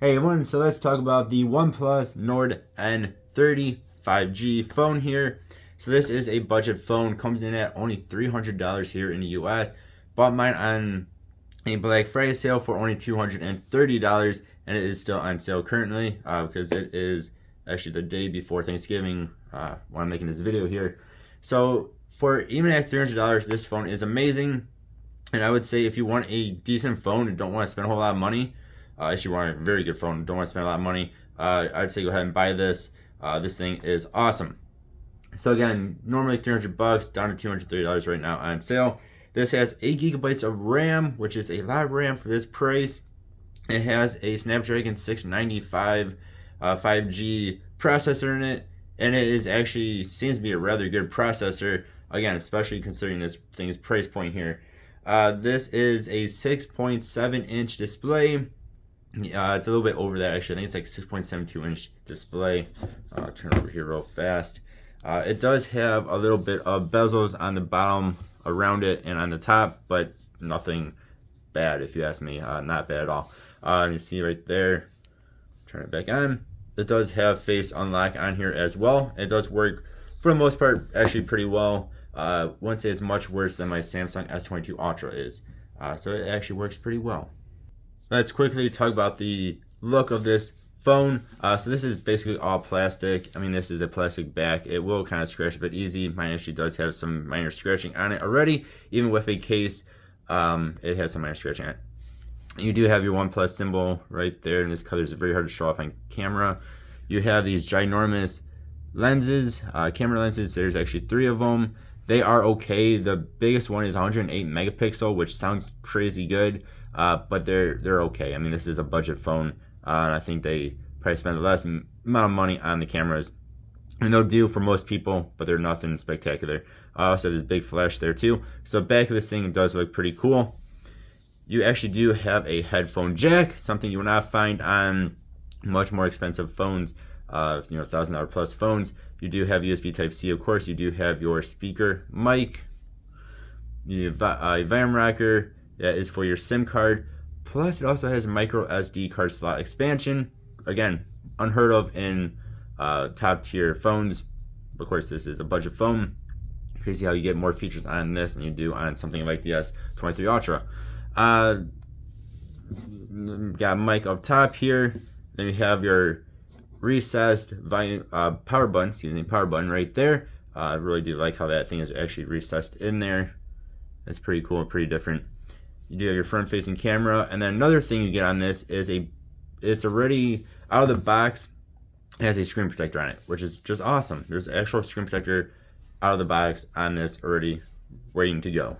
Hey everyone, so let's talk about the OnePlus Nord N30 5G phone here. So this is a budget phone, comes in at only $300 here in the US. Bought mine on a Black Friday sale for only $230, and it is still on sale currently because it is actually the day before Thanksgiving when I'm making this video here. So for even at $300, this phone is amazing. And I would say if you want a decent phone and don't want to spend a whole lot of money, if you want a very good phone, don't want to spend a lot of money, I'd say go ahead and buy this. This thing is awesome. So again, normally $300 down to $230 right now on sale. This has 8 gigabytes of RAM, which is a lot of RAM for this price. It has a Snapdragon 695 5G processor in it, and it is actually seems to be a rather good processor. Again, especially considering this thing's price point here. This is a 6.7 inch display. It's a little bit over that actually. I think it's like 6.72 inch display. Turn over here real fast. It does have a little bit of bezels on the bottom around it and on the top, but nothing bad if you ask me. Not bad at all. You see right there. Turn it back on. It does have face unlock on here as well. It does work for the most part actually pretty well. Wouldn't say it's much worse than my Samsung S22 Ultra is. So it actually works pretty well. Let's quickly talk about the look of this phone. So this is basically all plastic. I mean, this is a plastic back. It will kind of scratch a bit easy. Mine actually does have some minor scratching on it already. Even with a case, it has some minor scratching on it. You do have your OnePlus symbol right there, and this color is very hard to show off on camera. You have these ginormous lenses, camera lenses. There's actually 3 of them. They are okay. The biggest one is 108 megapixel, which sounds crazy good. But they're okay. I mean, this is a budget phone, and I think they probably spend less amount of money on the cameras, and they'll do for most people, but they're nothing spectacular. Also, there's big flash there too. So back of this thing does look pretty cool. You actually do have a headphone jack, something you will not find on much more expensive phones, $1,000 plus phones. You do have USB Type-C, of course. You do have your speaker mic. You have a VAM rocker. That is for your SIM card. Plus, it also has micro SD card slot expansion. Again, unheard of in top tier phones. Of course, this is a budget phone. Crazy how you get more features on this than you do on something like the S23 Ultra. Got mic up top here. Then you have your recessed volume, power button right there. I really do like how that thing is actually recessed in there. That's pretty cool, pretty different. You do have your front-facing camera, and then another thing you get on this is it's already out of the box. It has a screen protector on it, which is just awesome. There's an actual screen protector out of the box on this already waiting to go.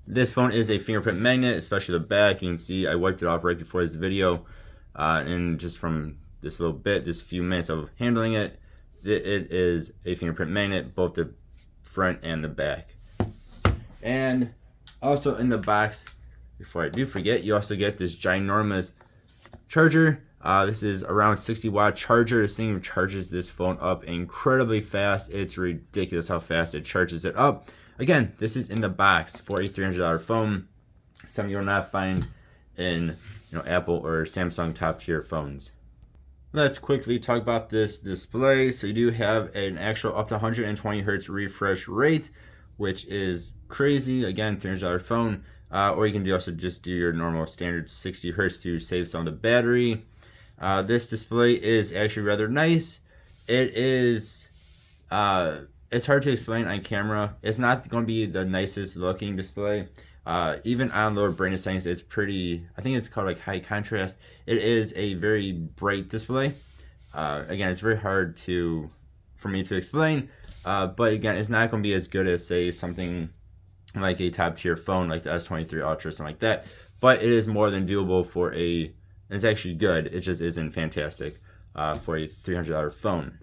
This phone is a fingerprint magnet, especially the back. You can see I wiped it off right before this video, and just from this few minutes of handling it, it is a fingerprint magnet, both the front and the back. And also in the box, before I do forget, you also get this ginormous charger. This is around 60-watt charger. This thing charges this phone up incredibly fast. It's ridiculous how fast it charges it up. Again, this is in the box for a $300 phone. Something you will not find in Apple or Samsung top tier phones. Let's quickly talk about this display. So you do have an actual up to 120 hertz refresh rate, which is crazy. Again, $300 phone. Or you can also just do your normal standard 60 hertz to save some of the battery. This display is actually rather nice. It is, it's hard to explain on camera. It's not going to be the nicest looking display. Even on lower brightness settings, it's pretty, I think it's called like high contrast. It is a very bright display. Again, it's very hard for me to explain. But again, it's not going to be as good as, say, something like a top tier phone like the S23 Ultra or something like that. But it is more than doable for it's actually good. It just isn't fantastic for a $300 phone.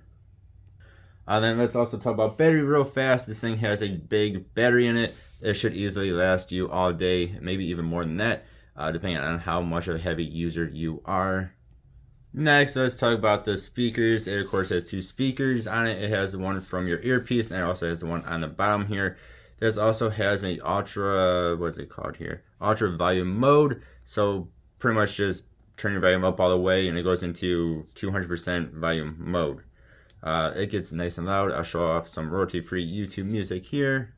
Then let's also talk about battery real fast. This thing has a big battery in it. It should easily last you all day, maybe even more than that, depending on how much of a heavy user you are. Next, let's talk about the speakers. It, of course, has 2 speakers on it. It has the one from your earpiece, and it also has the one on the bottom here. This also has an ultra, what's it called here? Ultra volume mode. So pretty much just turn your volume up all the way, and it goes into 200% volume mode. It gets nice and loud. I'll show off some royalty-free YouTube music here.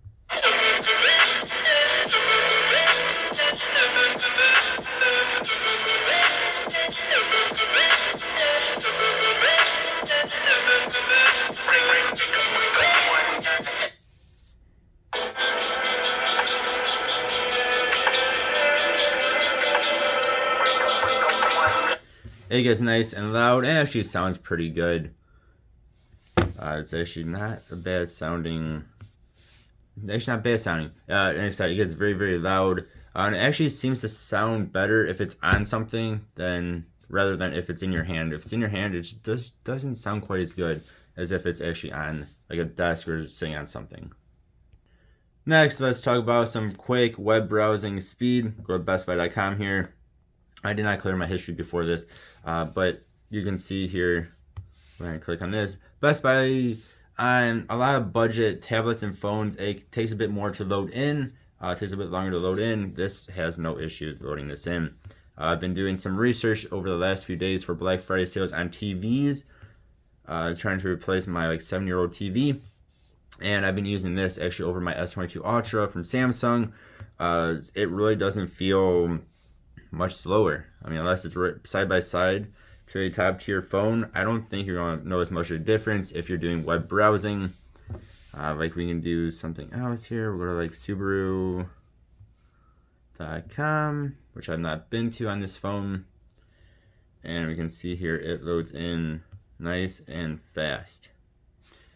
It gets nice and loud. It actually sounds pretty good. It's actually not a bad sounding. Actually, not bad sounding. And it gets very, very loud. And it actually seems to sound better if it's on something rather than if it's in your hand. If it's in your hand, it just doesn't sound quite as good as if it's actually on like a desk or sitting on something. Next, let's talk about some quick web browsing speed. Go to bestbuy.com here. I did not clear my history before this, but you can see here, go ahead and click on this. Best Buy, on a lot of budget tablets and phones, it takes a bit more to load in. It takes a bit longer to load in. This has no issues loading this in. I've been doing some research over the last few days for Black Friday sales on TVs, trying to replace my 7-year-old TV. And I've been using this actually over my S22 Ultra from Samsung. It really doesn't feel much slower. I mean, unless it's right side by side to a top tier phone, I don't think you're going to notice much of a difference if you're doing web browsing. Like we can do something else here. We'll go to Subaru.com, which I've not been to on this phone. And we can see here it loads in nice and fast.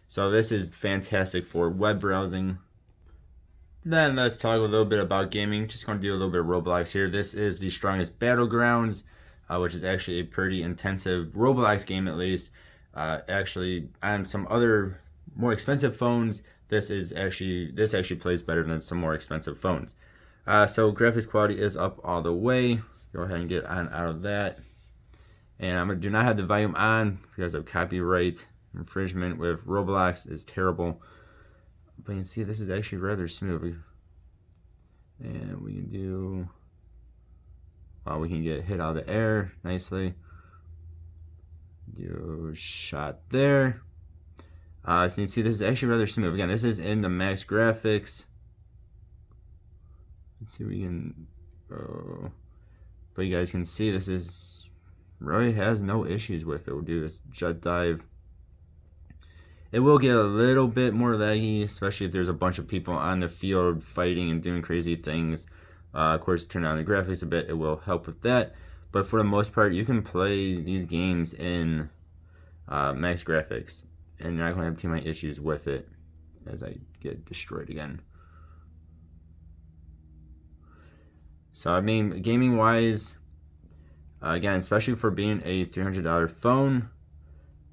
So this is fantastic for web browsing. Then let's talk a little bit about gaming. Just going to do a little bit of Roblox here. This is the Strongest Battlegrounds, which is actually a pretty intensive Roblox game, at least. Actually, on some other more expensive phones, this actually plays better than some more expensive phones. So graphics quality is up all the way. Go ahead and get on out of that. And I do not have the volume on because of copyright infringement with Roblox is terrible. But you can see this is actually rather smooth. And we can do, we can get hit out of the air nicely. Do a shot there. So you can see this is actually rather smooth. Again, this is in the max graphics. Let's see if we can, but you guys can see this is really has no issues with it. We'll do this jet dive. It will get a little bit more laggy, especially if there's a bunch of people on the field fighting and doing crazy things. Of course, turn down the graphics a bit. It will help with that. But for the most part, you can play these games in max graphics. And you're not going to have too many issues with it as I get destroyed again. So, I mean, gaming-wise, again, especially for being a $300 phone,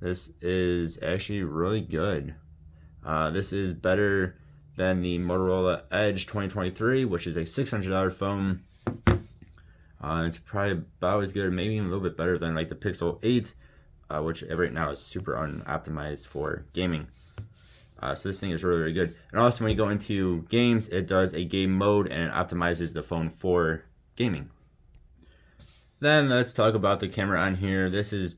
this is actually really good. This is better than the Motorola Edge 2023, which is a $600 phone. It's probably about as good, maybe even a little bit better than like the Pixel 8, which right now is super unoptimized for gaming. So this thing is really, really good. And also when you go into games, it does a game mode and it optimizes the phone for gaming. Then let's talk about the camera on here. This is,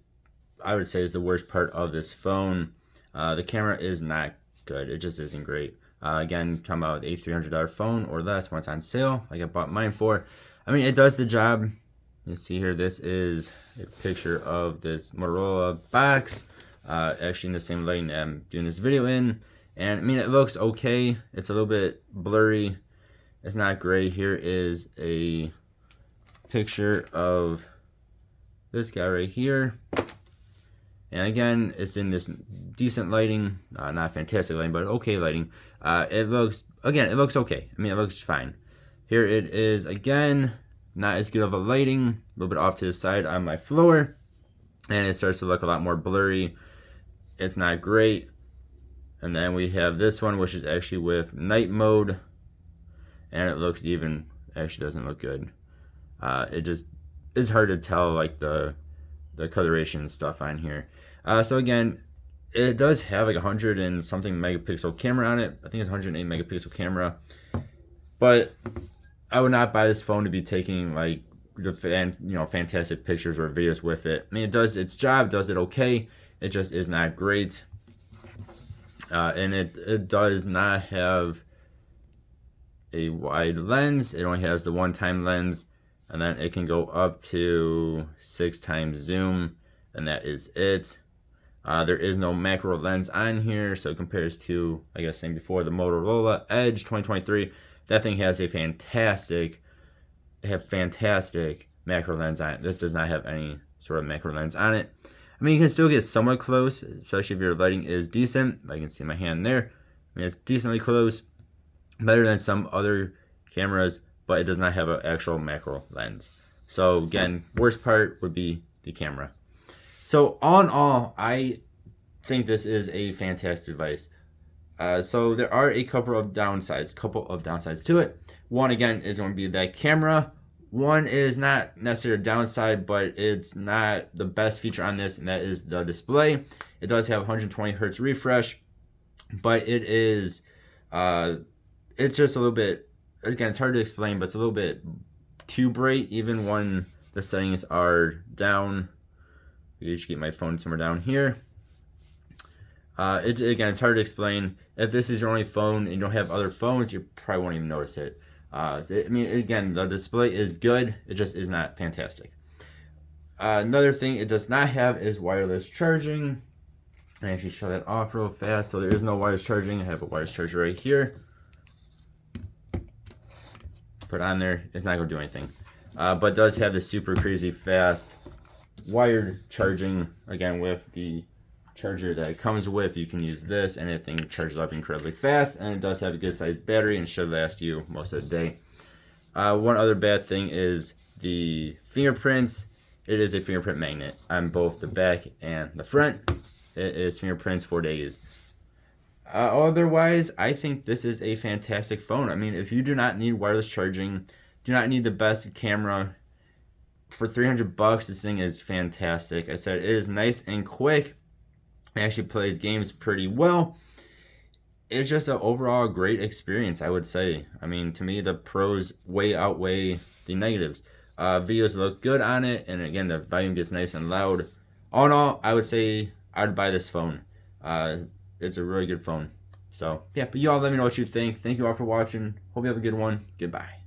I would say, is the worst part of this phone. The camera is not good. It just isn't great. Again, talking about a $300 phone or less when it's on sale, like I bought mine for. I mean, it does the job. You see here, this is a picture of this Motorola box. Actually in the same lighting that I'm doing this video in. And I mean, it looks okay. It's a little bit blurry. It's not great. Here is a picture of this guy right here. And again, it's in this decent lighting, not fantastic lighting, but okay lighting. It looks okay. I mean, it looks fine. Here it is again, not as good of a lighting, a little bit off to the side on my floor. And it starts to look a lot more blurry. It's not great. And then we have this one, which is actually with night mode. And it looks even, actually doesn't look good. It's hard to tell like the coloration and stuff on here. So again, it does have like 100 and something megapixel camera on it. I think it's 108 megapixel camera. But I would not buy this phone to be taking like fantastic pictures or videos with it. I mean, it does its job, does it okay. It just is not great. And it does not have a wide lens. It only has the one-time lens, and then it can go up to 6 times zoom, and that is it. There is no macro lens on here, so it compares to, I guess, same before, the Motorola Edge 2023. That thing has a fantastic macro lens on it. This does not have any sort of macro lens on it. I mean, you can still get somewhat close, especially if your lighting is decent. I can see my hand there. I mean, it's decently close, better than some other cameras, but it does not have an actual macro lens. So again, worst part would be the camera. So all in all, I think this is a fantastic device. So there are a couple of downsides to it. One, again, is going to be that camera. One is not necessarily a downside, but it's not the best feature on this, and that is the display. It does have 120 hertz refresh, but it is, it's just a little bit, again, it's hard to explain, but it's a little bit too bright, even when the settings are down. You should get my phone somewhere down here. Again, it's hard to explain. If this is your only phone and you don't have other phones, you probably won't even notice it. I mean, again, the display is good. It just is not fantastic. Another thing it does not have is wireless charging. I actually shut that off real fast. So there is no wireless charging. I have a wireless charger right here. Put on there. It's not going to do anything. But it does have the super crazy fast wired charging. Again, with the charger that it comes with, you can use this and it thing charges up incredibly fast, and it does have a good sized battery and should last you most of the day. One other bad thing is the fingerprints. It is a fingerprint magnet on both the back and the front. It is fingerprints for days. Otherwise, I think this is a fantastic phone. I mean, if you do not need wireless charging, do not need the best camera, for $300, this thing is fantastic. I said it is nice and quick. It actually plays games pretty well. It's just an overall great experience, I would say. I mean, to me, the pros way outweigh the negatives. Videos look good on it, and again, the volume gets nice and loud. All in all, I would say I'd buy this phone. It's a really good phone. So, yeah, but you all let me know what you think. Thank you all for watching. Hope you have a good one. Goodbye.